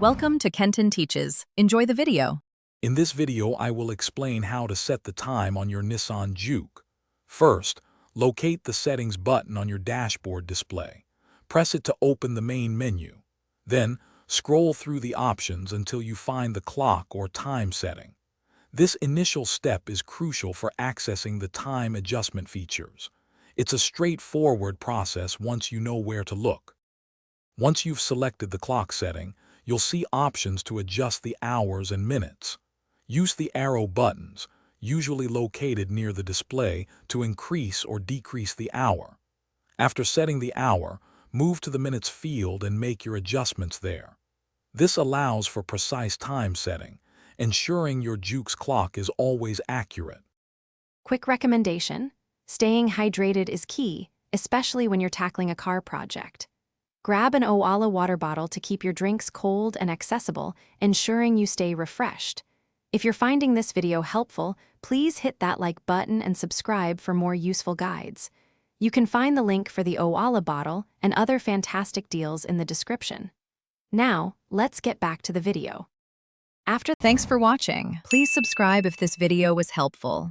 Welcome to Kenton Teaches. Enjoy the video. In this video, I will explain how to set the time on your Nissan Juke. First, locate the Settings button on your dashboard display. Press it to open the main menu. Then, scroll through the options until you find the clock or time setting. This initial step is crucial for accessing the time adjustment features. It's a straightforward process once you know where to look. Once you've selected the clock setting, you'll see options to adjust the hours and minutes. Use the arrow buttons, usually located near the display, to increase or decrease the hour. After setting the hour, move to the minutes field and make your adjustments there. This allows for precise time setting, ensuring your Juke's clock is always accurate. Quick recommendation: staying hydrated is key, especially when you're tackling a car project. Grab an Owala water bottle to keep your drinks cold and accessible, ensuring you stay refreshed. If you're finding this video helpful, please hit that like button and subscribe for more useful guides. You can find the link for the Owala bottle and other fantastic deals in the description. Now, let's get back to the video. Thanks for watching. Please subscribe if this video was helpful.